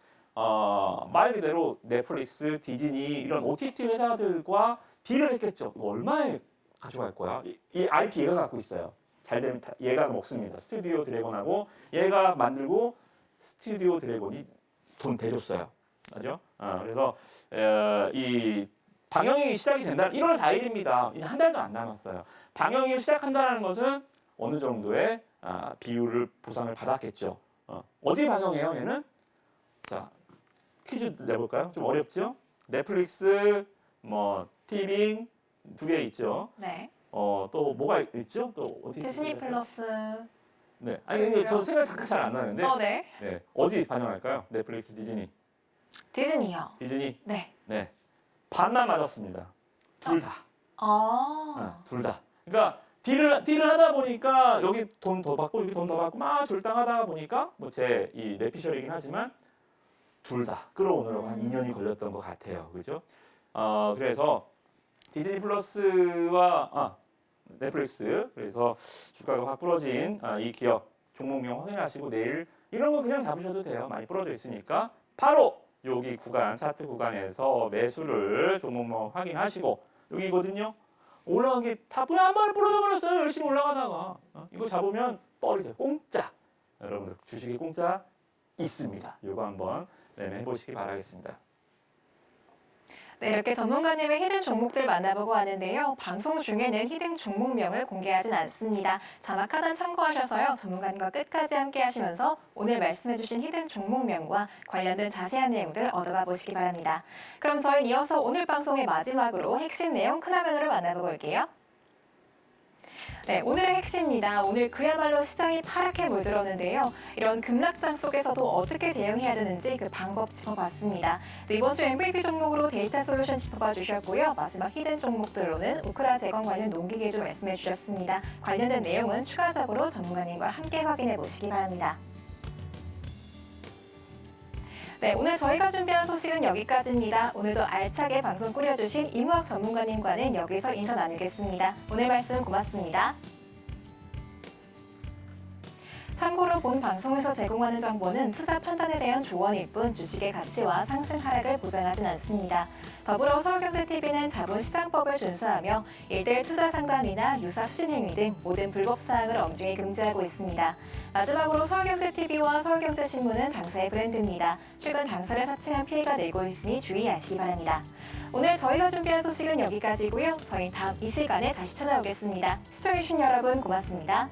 말 그대로 넷플릭스, 디즈니 이런 OTT 회사들과 딜을 했겠죠. 이거 얼마에 가져갈 거야? 이 IP 얘가 갖고 있어요. 잘 되면 얘가 먹습니다. 스튜디오 드래곤하고 얘가 만들고 스튜디오 드래곤이 돈 대줬어요. 맞죠? 그래서 이 방영이 시작이 된다는 1월 4일입니다. 한 달도 안 남았어요. 방영이 시작한다는 것은 어느 정도의 비율을 보상을 받았겠죠. 어디 방영해요, 얘는? 자, 퀴즈 내볼까요? 좀 어렵죠? 넷플릭스, 뭐 티빙 두 개 있죠. 네. 또 뭐가 있죠? 또 어디? 디즈니 플러스. 네. 아니 근데 저 생각 잠깐 잘 안 나는데. 네. 네. 어디 방영할까요? 넷플릭스, 디즈니. 디즈니요. 디즈니. 네. 네. 반만 맞았습니다. 둘 다. 둘 다. 그러니까 딜을 하다 보니까 여기 돈 더 받고 여기 돈 더 받고 막 줄당하다 보니까 뭐 제 이 뇌피셜이긴 하지만 둘 다 끌어오느라고 한 2년이 걸렸던 것 같아요. 그죠? 그래서 디즈니 플러스와 넷플릭스 그래서 주가가 확 부러진 이 기업 종목명 확인하시고 내일 이런 거 그냥 잡으셔도 돼요. 많이 부러져 있으니까 바로 여기 구간 차트 구간에서 매수를 종목명 확인하시고 여기거든요. 올라간 게 다 그냥 한 번에 부러져 버렸어요. 열심히 올라가다가 이거 잡으면 떨어져요. 공짜. 여러분들 주식이 공짜 있습니다. 이거 한번 매매해 보시기 바라겠습니다. 네, 이렇게 전문가님의 히든 종목들 만나보고 하는데요. 방송 중에는 히든 종목명을 공개하진 않습니다. 자막 하단 참고하셔서요. 전문가님과 끝까지 함께 하시면서 오늘 말씀해주신 히든 종목명과 관련된 자세한 내용들 얻어가 보시기 바랍니다. 그럼 저희는 이어서 오늘 방송의 마지막으로 핵심 내용 큰 화면으로 만나보고 올게요. 네, 오늘의 핵심입니다. 오늘 그야말로 시장이 파랗게 물들었는데요. 이런 급락장 속에서도 어떻게 대응해야 되는지 그 방법 짚어봤습니다. 또 이번 주 MVP 종목으로 데이터 솔루션 짚어봐 주셨고요. 마지막 히든 종목들로는 우크라 재건 관련 농기계주 말씀해 주셨습니다. 관련된 내용은 추가적으로 전문가님과 함께 확인해 보시기 바랍니다. 네, 오늘 저희가 준비한 소식은 여기까지입니다. 오늘도 알차게 방송 꾸려주신 이무학 전문가님과는 여기서 인사 나누겠습니다. 오늘 말씀 고맙습니다. 참고로 본 방송에서 제공하는 정보는 투자 판단에 대한 조언일 뿐 주식의 가치와 상승 하락을 보장하진 않습니다. 더불어 서울경제TV는 자본시장법을 준수하며 1대1 투자 상담이나 유사 추진행위 등 모든 불법 사항을 엄중히 금지하고 있습니다. 마지막으로 서울경제TV와 서울경제신문은 당사의 브랜드입니다. 최근 당사를 사칭한 피해가 늘고 있으니 주의하시기 바랍니다. 오늘 저희가 준비한 소식은 여기까지고요. 저희는 다음 이 시간에 다시 찾아오겠습니다. 시청해주신 여러분 고맙습니다.